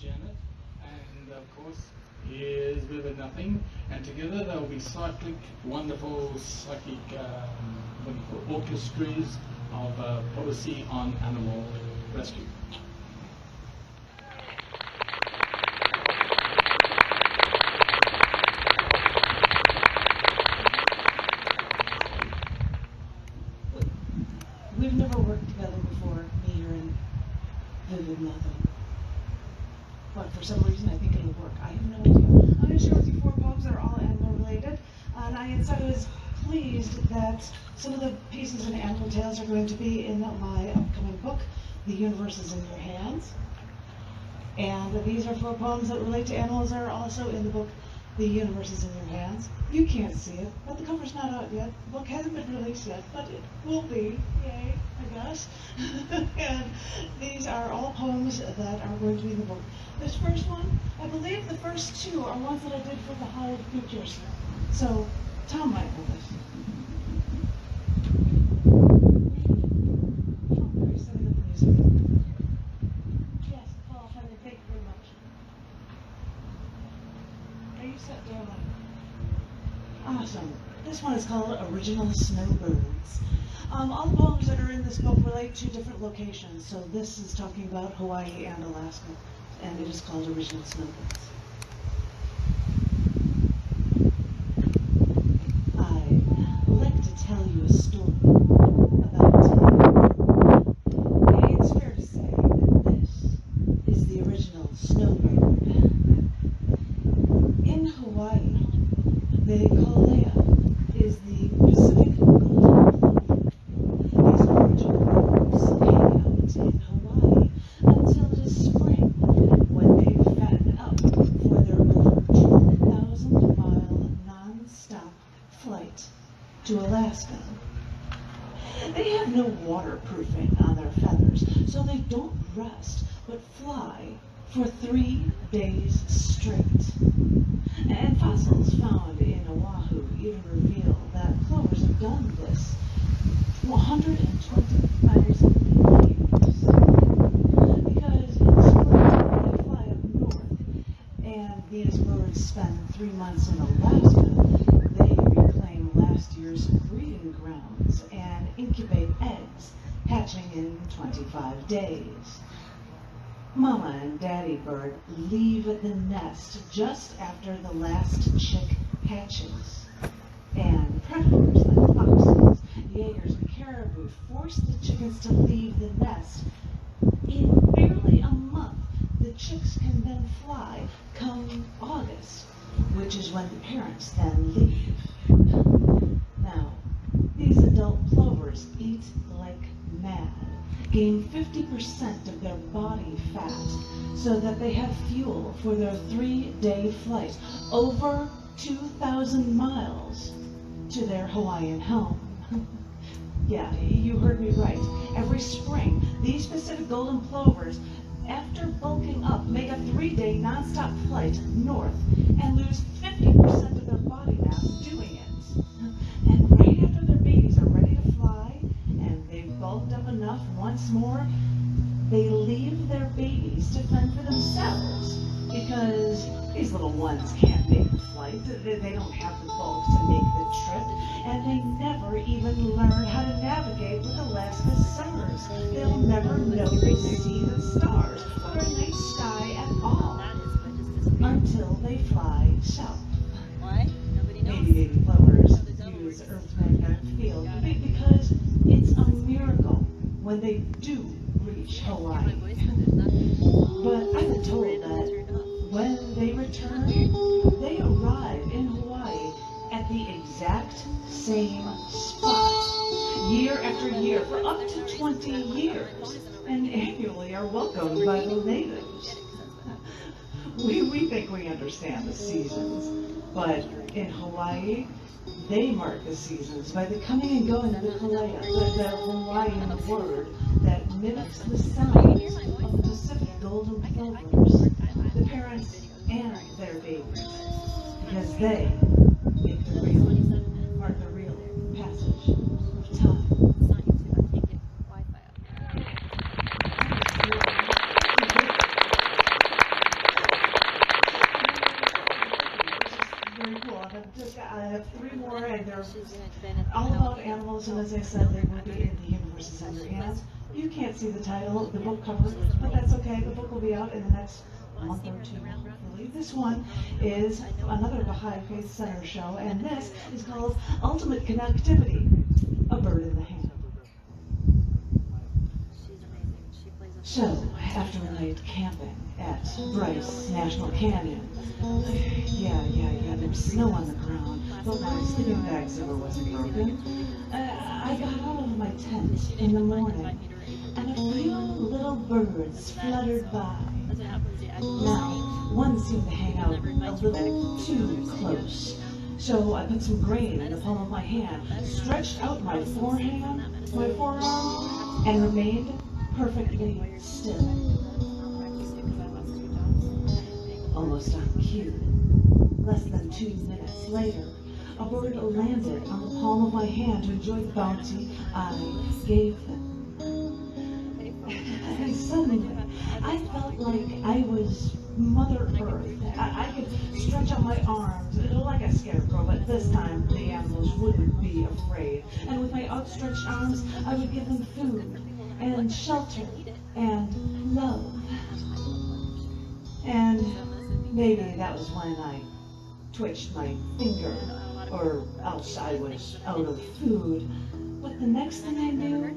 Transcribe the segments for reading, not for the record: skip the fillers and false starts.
Janet, and of course is River Nothing, and together they'll be cyclic, wonderful psychic what do you call it, orchestras of policy on animal rescue. We've never worked together before, me, you, and Vivid Nothing. But for some reason, I think it'll work. I have no idea. I'm going to share with you 4 poems that are all animal related. And I was pleased that some of the pieces in Animal Tales are going to be in my upcoming book, The Universe is in Your Hands. And these are 4 poems that relate to animals that are also in the book, The Universe is in Your Hands. You can't see it, but the cover's not out yet. The book hasn't been released yet, but it will be. Yay, I guess. And these are all poems that are going to be in the book. This first one, I believe the first 2 are ones that I did for the Hive Kuypers. So, Tom might know this. Oh, very setting up the music. Yes, Paul, honey, thank you very much. Are you set down? Awesome. This one is called Original Snowbirds. All the poems that are in this book relate to different locations. So this is talking about Hawaii and Alaska, and it is called Original Snowbirds. I'd like to tell you a story about It's fair to say that this is the original snowbird. In Hawaii, the Kolea is the Pacific golden plover. These original birds hang out in Hawaii until it is spring, when they fatten up for their over 2,000-mile non-stop flight to Alaska. They have no waterproofing on their feathers, so they don't rest, but fly for 3 days straight. And fossils found in Oahu even reveal that plovers have done this 120,000 years. Because in the spring, they fly up north, and these birds spend 3 months in Alaska. They reclaim last year's breeding grounds and incubate eggs, hatching in 25 days. Mama and Daddy bird leave the nest just after the last chick hatches. And predators like foxes, Jaegers, and caribou force the chickens to leave the nest. In barely a month, the chicks can then fly come August, which is when the parents then leave. Now, these adult plovers eat like mad, gain 50% of their body fat so that they have fuel for their 3-day flight over 2,000 miles to their Hawaiian home. Yeah, you heard me right. Every spring, these Pacific golden plovers, after bulking up, make a 3-day nonstop flight north and lose 50% of their body mass doing it. And right after their babies are ready to fly, and they've bulked up enough once more, they leave their babies to fend for themselves, because these little ones can't make the flight. They don't have the bulk to make the trip, and they never even learn how to navigate with Alaska's summers. They'll never know to see the stars or a night sky at all until they fly south. Maybe baby plovers use Earth's magnetic field because it's a miracle when they do reach Hawaii. But I've been told that when they return, they arrive in Hawaii at the exact same spot, year after year, for up to 20 years, and annually are welcomed by the natives. We think we understand the seasons, but in Hawaii, they mark the seasons by the coming and going of the kalea, the Hawaiian word that mimics the sounds of the Pacific golden plovers, the parents and their babies, because they make the real, mark the real passage of time. I have 3 more, and they're all about animals, and as I said, they will be in the universes in your hands. You can't see the title, the book cover, but that's okay. The book will be out in the next month or 2, hopefully. This one is another Baha'i Faith Center show, and this is called Ultimate Connectivity, A Bird in the Hand. So, after a night camping at Bryce National Canyon, yeah, there was snow on the ground, but my sleeping bag zipper wasn't broken. I got out of my tent in the morning, and a few little birds fluttered by. Now, one seemed to hang out a little too close, so I put some grain in the palm of my hand, stretched out my forearm, and remained perfectly still. Almost on cue, less than 2 minutes later, a bird landed on the palm of my hand to enjoy the bounty I gave them. And suddenly, I felt like I was Mother Earth. I could stretch out my arms like a scarecrow, but this time the animals wouldn't be afraid. And with my outstretched arms, I would give them food and shelter and love. And maybe that was when I twitched my finger, or else I was out of food. But the next thing I knew,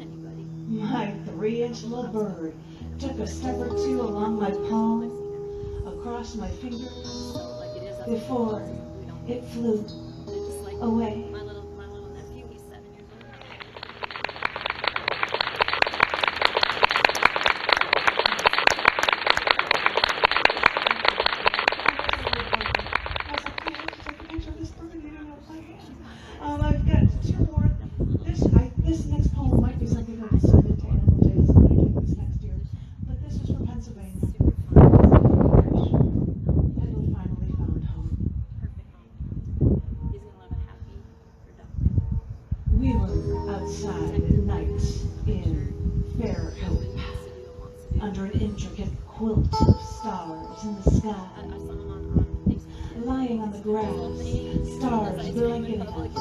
my 3-inch little bird took a step or 2 along my palm, across my fingers, before it flew away. I've got 2 more. This next poem might be something that was sent into Animal Days that I'm doing this next year, but this is from Pennsylvania. And we finally found home. We were outside at night in fair hope, under an intricate quilt of stars in the sky. Lying on the grass, stars blinking at us,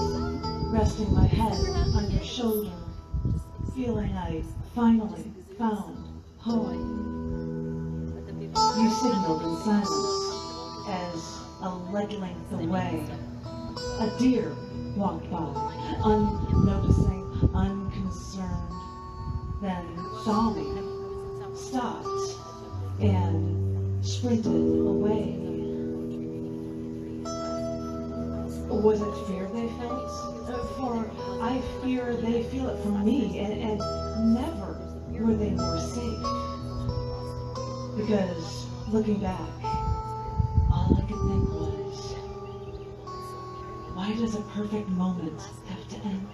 resting my head on your shoulder, feeling I finally found home. You signaled in silence as a leg length away, a deer walked by, unnoticing, unconcerned, then saw me, stopped, and sprinted away. Was it fear they felt? For I fear they feel it from me, and never were they more safe. Because looking back, all I could think was, why does a perfect moment have to end?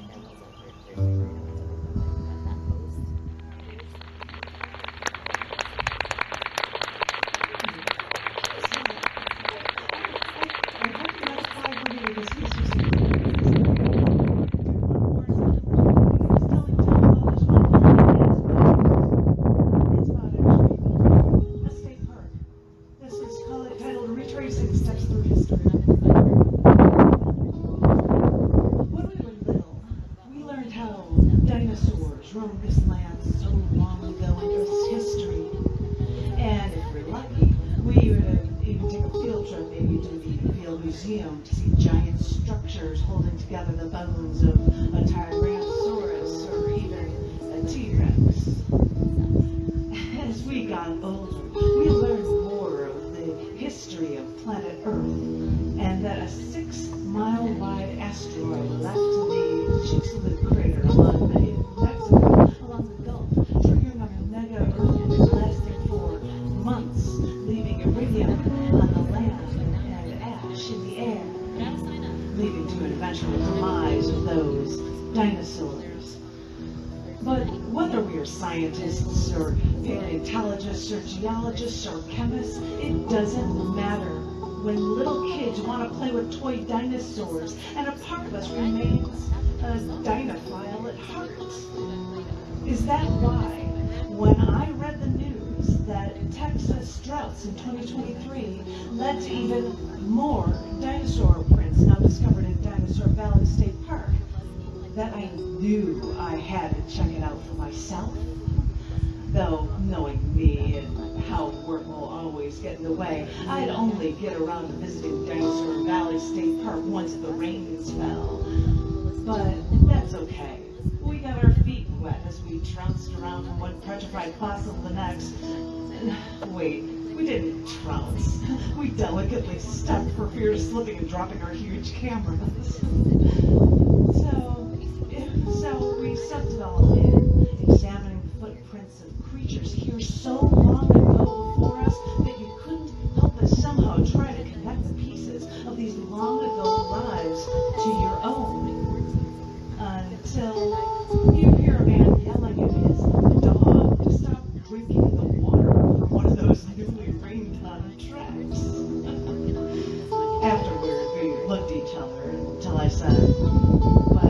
Dinosaurs roamed this land so long ago in Earth's history. And if we're lucky, we would even take a field trip maybe to the Field Museum to see giant structures holding together the bones of a Tyrannosaurus or even a T-Rex. As we got older, we learned more of the history of planet Earth, and that a 6-mile-wide asteroid left the Chicxulub crater in Mexico along the Gulf, triggering a mega earthquake lasting for months, leaving iridium on the land and ash in the air, leading to an eventual demise of those dinosaurs. But whether we are scientists or paleontologists or geologists or chemists, it doesn't matter. When little kids want to play with toy dinosaurs, and a part of us remains a dinophile at heart. Is that why, when I read the news that Texas droughts in 2023 led to even more dinosaur prints now discovered in Dinosaur Valley State Park that I knew I had to check it out for myself. Though, knowing me and how work will always get in the way, I'd only get around to visiting Dinosaur Valley State Park once the rains fell. But that's okay. We got our feet wet as we trounced around from one petrified fossil to the next. Wait, we didn't trounce. We delicately stepped for fear of slipping and dropping our huge cameras. So we sucked it all in, examining the footprints of creatures here so long ago before us that you couldn't help but somehow try to connect the pieces of these long ago lives to your own. Until you hear a man yelling at his dog to stop drinking the water from one of those newly rained on tracks. Afterward, we looked at each other until I said, "But